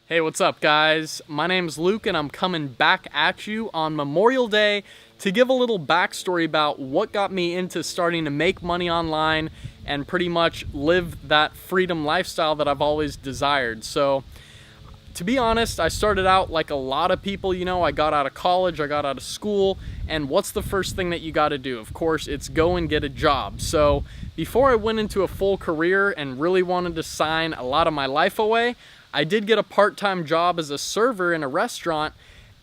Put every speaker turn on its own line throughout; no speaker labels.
Hey, what's up, guys? My name's Luke, and I'm coming back at you on Memorial Day to give a little backstory about what got me into starting to make money online and pretty much live that freedom lifestyle that I've always desired. So, to be honest, I started out like a lot of people. I got out of college, I got out of school, and what's the first thing that you got to do? Of course, it's go and get a job. So before I went into a full career and really wanted to sign a lot of my life away, I did get a part-time job as a server in a restaurant.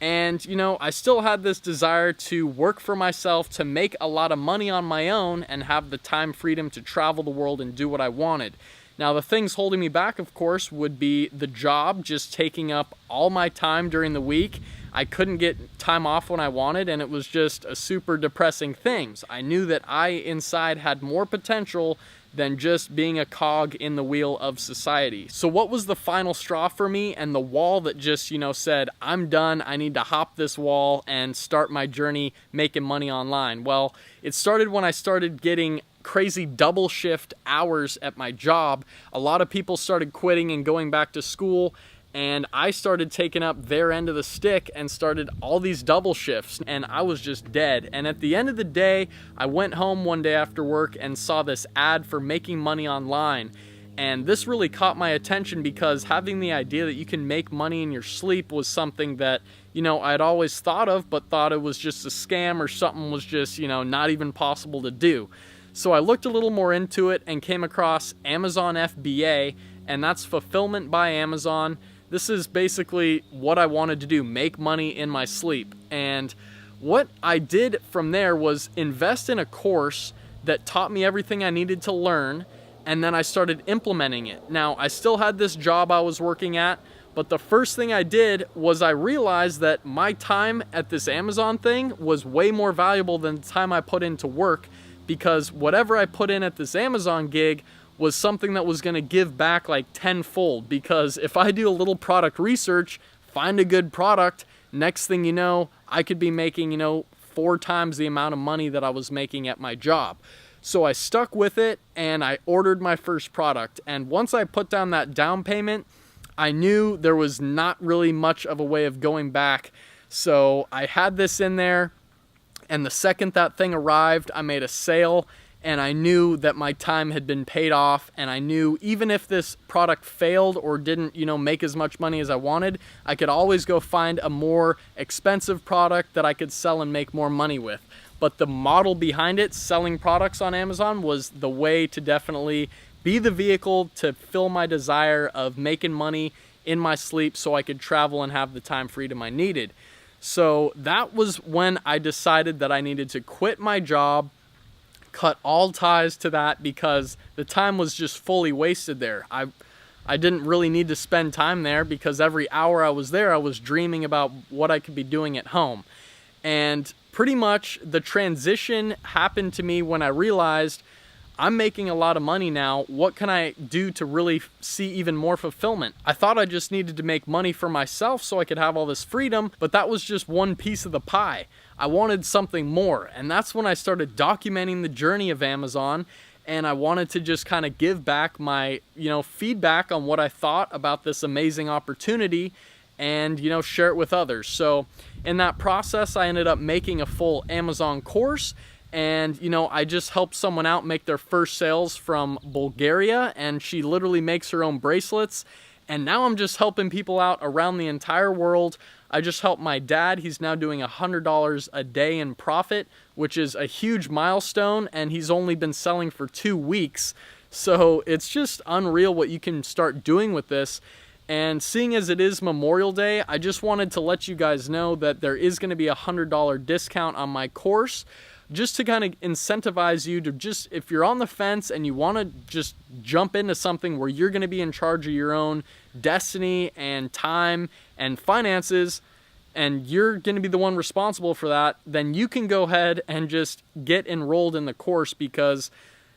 And, I still had this desire to work for myself, to make a lot of money on my own and have the time freedom to travel the world and do what I wanted. Now, the things holding me back, of course, would be the job just taking up all my time during the week. I couldn't get time off when I wanted, and it was just a super depressing thing. I knew that I inside had more potential than just being a cog in the wheel of society. So what was the final straw for me and the wall that just, said, I'm done, I need to hop this wall and start my journey making money online? Well, it started when I started getting crazy double shift hours at my job. A lot of people started quitting and going back to school, and I started taking up their end of the stick and started all these double shifts, and I was just dead. And at the end of the day, I went home one day after work and saw this ad for making money online. And this really caught my attention because having the idea that you can make money in your sleep was something that, I'd always thought of, but thought it was just a scam or something was just, not even possible to do. So I looked a little more into it and came across Amazon FBA, and that's Fulfillment by Amazon. This is basically what I wanted to do, make money in my sleep. And what I did from there was invest in a course that taught me everything I needed to learn, and then I started implementing it. Now, I still had this job I was working at, but the first thing I did was I realized that my time at this Amazon thing was way more valuable than the time I put into work, because whatever I put in at this Amazon gig was something that was going to give back like tenfold. Because if I do a little product research, find a good product, next thing you know, I could be making, 4 times the amount of money that I was making at my job. So I stuck with it and I ordered my first product. And once I put down that down payment, I knew there was not really much of a way of going back. So I had this in there. And the second that thing arrived, I made a sale, and I knew that my time had been paid off, and I knew even if this product failed or didn't, make as much money as I wanted, I could always go find a more expensive product that I could sell and make more money with. But the model behind it, selling products on Amazon, was the way to definitely be the vehicle to fill my desire of making money in my sleep so I could travel and have the time freedom I needed. So that was when I decided that I needed to quit my job, cut all ties to that, because the time was just fully wasted there. I didn't really need to spend time there because every hour I was there, I was dreaming about what I could be doing at home. And pretty much the transition happened to me when I realized I'm making a lot of money now. What can I do to really see even more fulfillment? I thought I just needed to make money for myself so I could have all this freedom, but that was just one piece of the pie. I wanted something more, and that's when I started documenting the journey of Amazon, and I wanted to just kind of give back my, feedback on what I thought about this amazing opportunity and, share it with others. So in that process, I ended up making a full Amazon course. And, I just helped someone out make their first sales from Bulgaria, and she literally makes her own bracelets. And now I'm just helping people out around the entire world. I just helped my dad. He's now doing $100 a day in profit, which is a huge milestone, and he's only been selling for 2 weeks. So it's just unreal what you can start doing with this. And seeing as it is Memorial Day, I just wanted to let you guys know that there is going to be a $100 discount on my course, just to kind of incentivize you to just, if you're on the fence and you want to just jump into something where you're going to be in charge of your own destiny and time and finances, and you're going to be the one responsible for that, then you can go ahead and just get enrolled in the course, because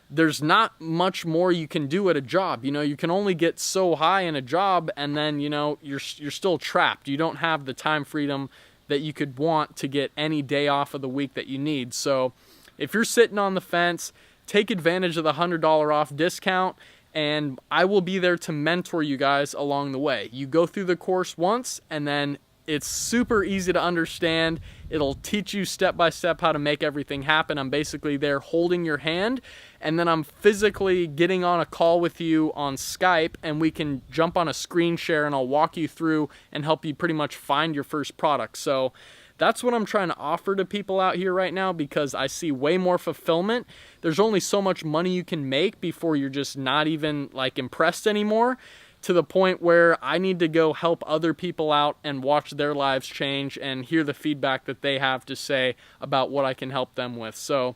there's not much more you can do at a job. You can only get so high in a job, and then, you're still trapped. You don't have the time freedom that you could want to get any day off of the week that you need. So if you're sitting on the fence, take advantage of the $100 off discount and I will be there to mentor you guys along the way. You go through the course once, and then it's super easy to understand. It'll teach you step by step how to make everything happen. I'm basically there holding your hand, and then I'm physically getting on a call with you on Skype, and we can jump on a screen share, and I'll walk you through and help you pretty much find your first product. So that's what I'm trying to offer to people out here right now, because I see way more fulfillment. There's only so much money you can make before you're just not even like impressed anymore, to the point where I need to go help other people out and watch their lives change and hear the feedback that they have to say about what I can help them with. So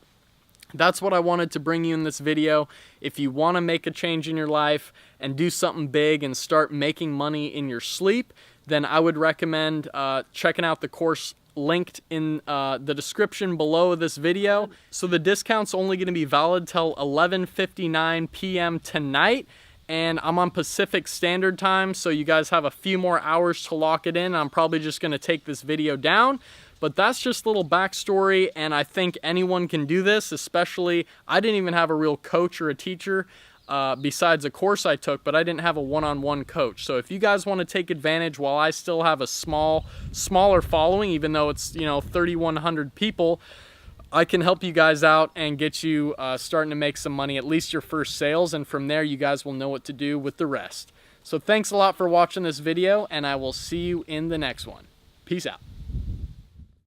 that's what I wanted to bring you in this video. If you want to make a change in your life and do something big and start making money in your sleep, then I would recommend checking out the course linked in the description below this video. So the discount's only going to be valid till 11:59 p.m. tonight, and I'm on Pacific Standard Time, so you guys have a few more hours to lock it in. I'm probably just going to take this video down, but that's just a little backstory, and I think anyone can do this. Especially, I didn't even have a real coach or a teacher besides a course I took, but I didn't have a one-on-one coach. So if you guys want to take advantage while I still have a smaller following, even though it's 3,100 people, I can help you guys out and get you starting to make some money, at least your first sales, and from there you guys will know what to do with the rest. So thanks a lot for watching this video, and I will see you in the next one. Peace out.